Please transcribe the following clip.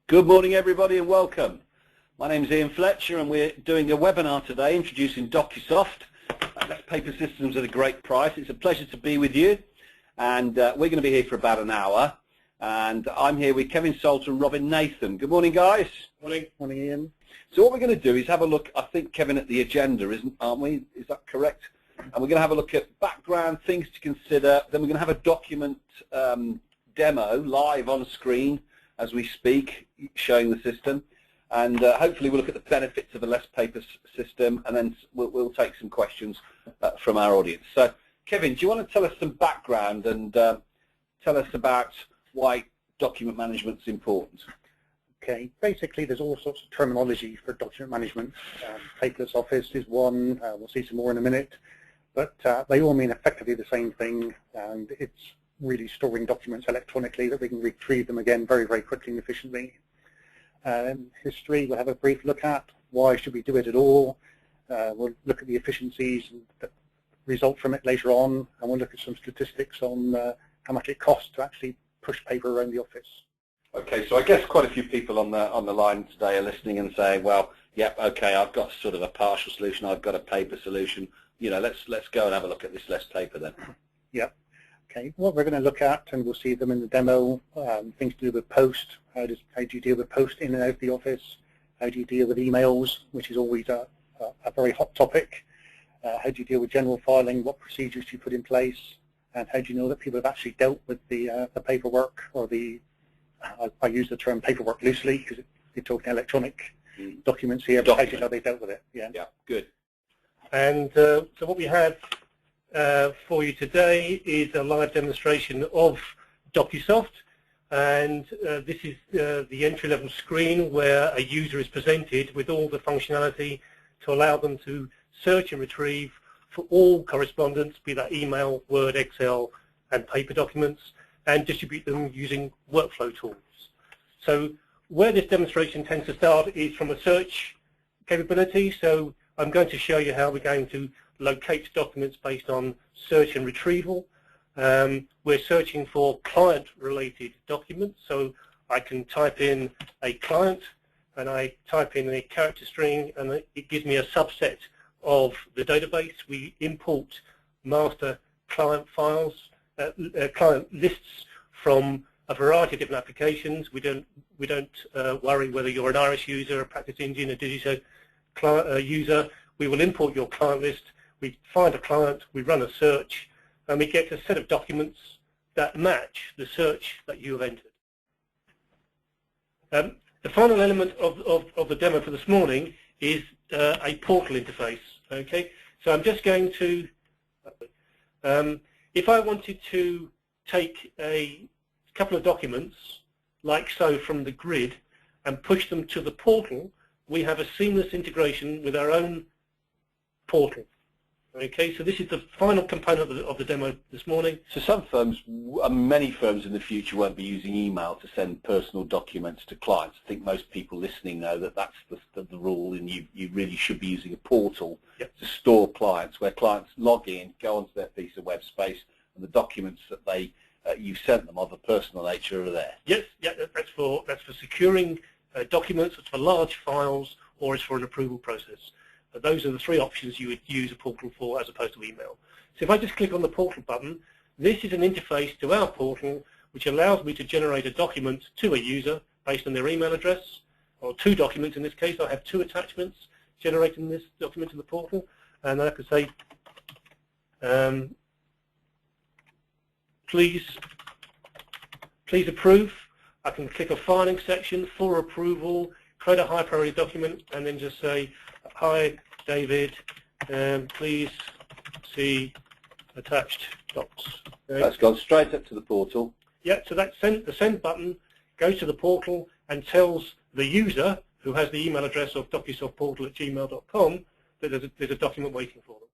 Good morning everybody and welcome. My name is Ian Fletcher and we're doing a webinar today introducing DocuSoft. That's paper systems at a great price. It's a pleasure to be with you, and we're going to be here for about an hour, and I'm here with Kevin Salter and Robin Nathan. Good morning guys. Morning. Morning Ian. So what we're going to do is have a look, I think Kevin, at the agenda, aren't we? Is that correct? And we're going to have a look at background, things to consider, then we're going to have a document demo live on screen as we speak, showing the system, and hopefully we'll look at the benefits of a less paper system, and then we'll take some questions from our audience. So Kevin, do you want to tell us some background and tell us about why document management is important? Okay, basically there's all sorts of terminology for document management. Paperless office is one, we'll see some more in a minute, but they all mean effectively the same thing, and it's really storing documents electronically that we can retrieve them again very, very quickly and efficiently. History we'll have a brief look at. Why should we do it at all? We'll look at the efficiencies that result from it later on, and we'll look at some statistics on how much it costs to actually push paper around the office. Okay, so I guess quite a few people on the line today are listening and saying, well, yep, okay, I've got sort of a partial solution, I've got a paper solution. You know, let's go and have a look at this less paper then. Yep. Okay, what we're going to look at, and we'll see them in the demo, things to do with post. How do you deal with post in and out of the office? How do you deal with emails, which is always a very hot topic? How do you deal with general filing? What procedures do you put in place? And how do you know that people have actually dealt with the paperwork, or the, I use the term paperwork loosely because you're talking electronic documents here, but how do you know they dealt with it? Yeah, good. And so what we have for you today is a live demonstration of DocuSoft, and this is the entry-level screen where a user is presented with all the functionality to allow them to search and retrieve for all correspondence, be that email, Word, Excel and paper documents, and distribute them using workflow tools. So where this demonstration tends to start is from a search capability. So I'm going to show you how we're going to locate documents based on search and retrieval. We're searching for client-related documents, so I can type in a client and I type in a character string and it gives me a subset of the database. We import master client files, client lists from a variety of different applications. We don't worry whether you're an Irish user, a Practice Indian, a Digito user. We will import your client list. We find a client, we run a search, and we get a set of documents that match the search that you have entered. The final element of the demo for this morning is a portal interface. Okay, so I'm just going to, if I wanted to take a couple of documents, like so, from the grid and push them to the portal, we have a seamless integration with our own portal. Okay, so this is the final component of the demo this morning. So some firms, many firms in the future won't be using email to send personal documents to clients. I think most people listening know that that's the rule, and you really should be using a portal to store clients, where clients log in, go onto their piece of web space, and the documents that you've sent them of a personal nature are there. Yes, yeah, that's for securing documents, it's for large files, or it's for an approval process. Those are the three options you would use a portal for as opposed to email. So if I just click on the portal button, this is an interface to our portal which allows me to generate a document to a user based on their email address, or two documents in this case. I have two attachments generating this document to the portal, and I could say, please approve. I can click a filing section for approval, create a high priority document, and then just say, hi David, please see attached docs. Okay. That's gone straight up to the portal. Yeah, so that the send button goes to the portal and tells the user, who has the email address of DocuSoftPortal@gmail.com, that there's a document waiting for them.